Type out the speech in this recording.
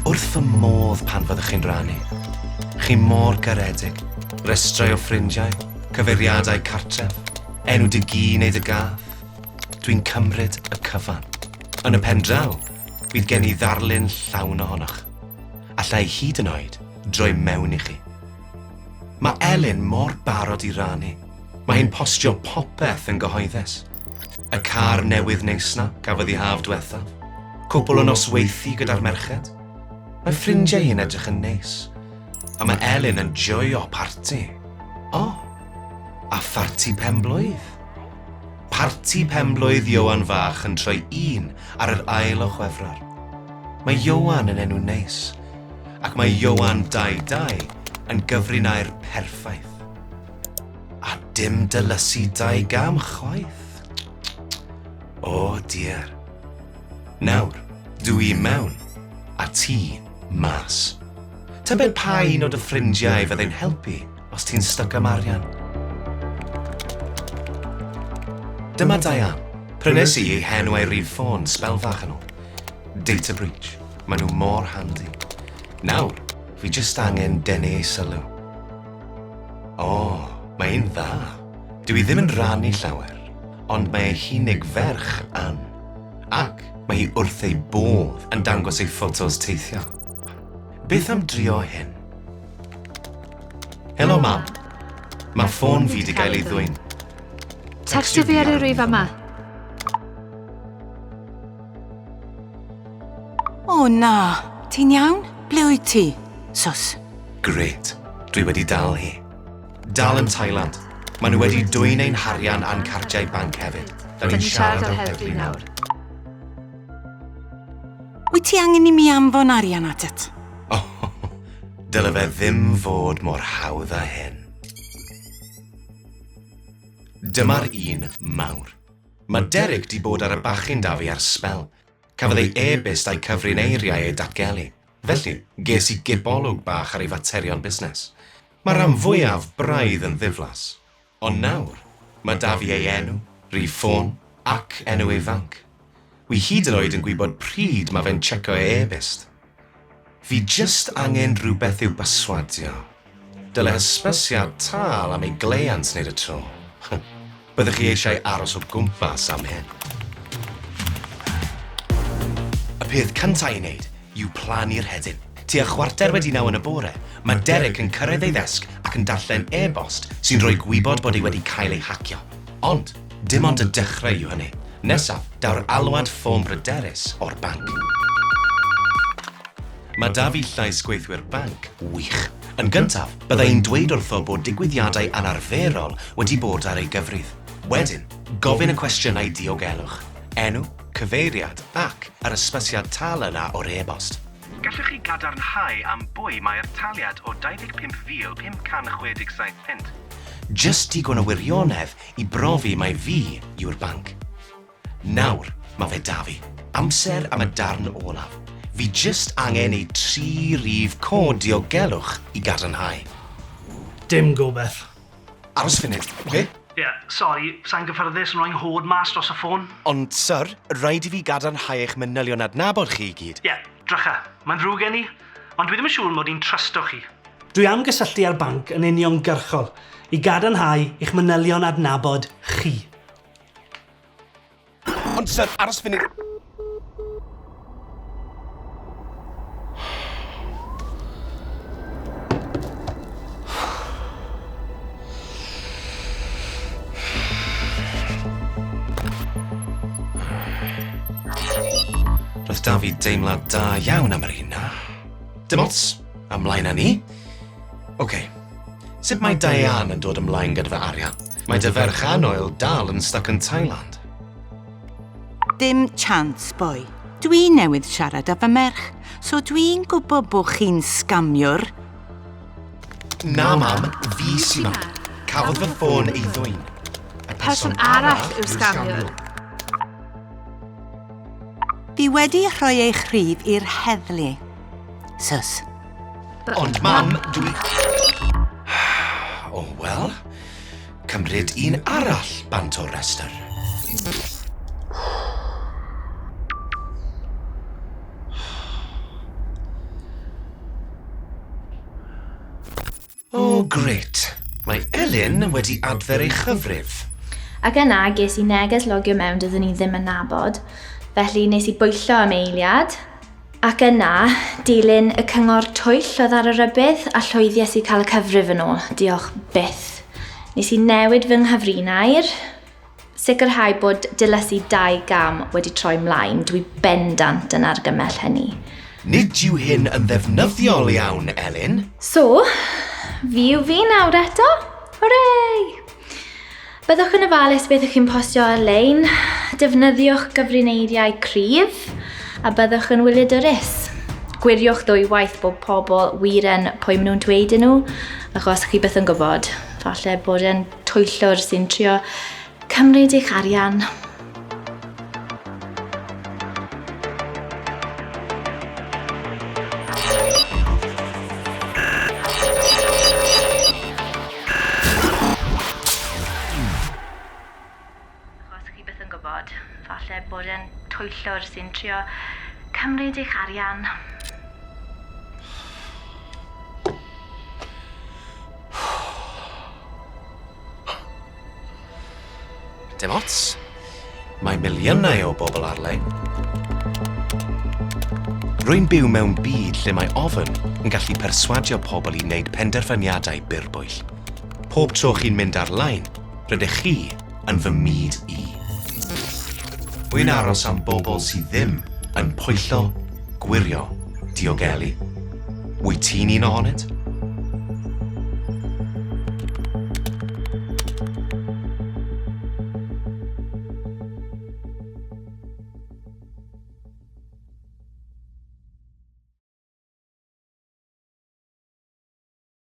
Wrth fy modd pan fyddwch chi'n rannu. Chi mor garedig, restrau o ffrindiau, cyfeiriadau cartref, enw dy gi neu dy gath. Dwi'n cymryd y cyfan. Yn y pen draw, bydd gen I ddarlun llawn ohonoch. Allai hyd yn oed droi mewn I chi. Mae Elin mor barod I rannu. Mae hi'n postio popeth yn gyhoeddus. Y car newydd neis na gafodd I haf diwethaf. Cwbl o nosweithi gyda'r merched. Mae ffrindiau hi'n edrych yn neis. A mae Elin yn joio parti. O, a pharti penblwydd. Parti penblwydd Ioan fach yn troi un ar yr ail o Chwefror. Mae Ioan yn enw neis. Ac mae Ioan 22 yn gyfrinair perffaith. A dim dylysu 2 gam chwaith. O, dear. Nawr, dwi mewn, a ti mas. Tybed pa un o dy ffrindiau fyddai'n helpu os ti'n styc am arian? Dyma Diane. Prynes I ei henw ei rif ffôn sbel fach yn ôl. Data breach. Maen nhw mor handi. Nawr, fi jyst angen denu ei sylw. O, mae'n dda. Dwi ddim yn rannu llawer, ond mae ei hunig ferch an. Ac mae hi wrth ei bodd yn dangos ei ffotos teithio. Beth am drio hyn? Helo, mam. Mae ffôn fi di gael ei ddwyn. Textio fi ar y rif yma. O na, ti'n iawn? Ble wyt ti? Sus. Gret, dwi wedi dal hi. Dal yn Thailand. Maen nhw wedi dwyn ein harian a'n cardiau banc hefyd. Da ni'n siarad ar heddlu nawr. Wyt ti angen I mi anfon arian atat? O, dyle fe ddim fod mor hawdd â hyn. Dyma'r un mawr. Mae Derek di bod ar y bachyn da fi ar sbel. Cafodd ei e-byst a'i cyfrin eiriau ei datgelu. Felly, ges I gibolwg bach ar ei faterion busnes. Mae'r rhan fwyaf braidd yn ddiflas. Ond nawr, mae da fi ei enw, rif ffôn ac enw ei fanc. Wi hyd yn oed yn gwybod pryd mae fe'n checo ei e-byst. Fi jyst angen rhywbeth i'w baswadio. Dyle hysbysiad tal am ei gleiant wneud y tro. Byddwch chi eisiau aros o gwmpas am hyn. Y peth cyntaf I wneud yw planu'r hedyn. Tua 8:45 yn y bore, mae Derek yn cyrraedd ei ddesg ac yn darllen e-bost sy'n rhoi gwybod bod ei wedi cael ei hacio. Ond, dim ond y dechrau yw hynny. Nesaf, daw'r alwad ffôn bryderus o'r banc. Mae da fi llais gweithwyr banc wych. Yn gyntaf, byddai'n dweud wrtho bod digwyddiadau anarferol wedi bod ar ei gyfrif. Wedyn, gofyn y cwestiynau diogelwch. Enw, cyfeiriad ac yr ysbysiad tal yna o'r e-bost. Gallwch chi gadarnhau am bwy mae'r taliad o 25,567 pint. Just digon o wirionedd I brofi mai fi yw'r banc. Nawr, mae fe da fi. Amser am y darn olaf. Fi just angen ei 3 rif cod diogelwch I gadarnhau. Dim gobeth. Aros funud, oce? Sorry, sa'n gyffyrddus yn rhoi'n hod mas dros y ffôn. Ond, sir, rhaid I fi gadarnhau eich manylion adnabod chi I gyd. Drycha, mae'n ddrwg gen I, ond dwi ddim yn siŵr mod i'n trysto chi. Dwi am gysylltu â'r banc yn uniongyrchol I gadarnhau eich manylion adnabod chi. Ond, sir, aros funud. Roedd da fi deimlad da iawn am yr un na. Dim ots, ymlaen â ni. Oce, sut mae Diane yn dod ymlaen gyda fy arian? Mae dy ferch anoel dal yn stuck yn Thailand. Dim chance, boi. Dwi newydd siarad â fy merch, so dwi'n gwybod bod chi'n scamiwr. Na, mam, fi sy'n ma. Cafodd fy ffôn ei ddwyn. Y person arall yw'r scamiwr. Fi wedi rhoi eich rhif i'r heddlu. Sus. Ond, mam, dwi... O, wel, cymryd un arall bant o'r rester. O, gret. Mae Elin wedi adfer ei chyfrif. Ac yna ges i neges logio mewn doeddwn i ddim yn nabod, felly nes i bwyllo am eiliad. Ac yna, dilyn y cyngor twyll oedd ar y rybydd a llwyddies i cael y cyfrif yn ôl. Diolch byth. Nes i newid fy nghyfrinair, sicrhau bod dilysu 2 gam wedi troi mlaen. Dwi bendant yn argymell hynny. Nid yw hyn yn ddefnyddiol iawn, Elin. So, fi yw fi nawr eto. Hwrei! Byddwch yn ofalus beth ych chi'n postio ar-lein, defnyddiwch gyfrineiriau cryf, a byddwch yn wyliadwrus. Gwiriwch ddwywaith bod pobl wiren pwy maen nhw'n dweud yn nhw, achos chi byth yn gwybod. Falle bod e'n twyllwr sy'n trio cymryd eich arian. Falle bod e'n twyllwr sy'n trio cymryd eich arian. Dim ots. Mae miliynau o bobl ar-lein. Rwy'n byw mewn byd lle mae ofyn yn gallu perswadio pobl i wneud penderfyniadau byrbwyll. Pob tro chi'n mynd ar-lein, rydych chi yn fy myd i. Wy'n aros am bobl sydd ddim yn pwyllo, gwirio, diogelu. Wyt ti'n un ohonynt?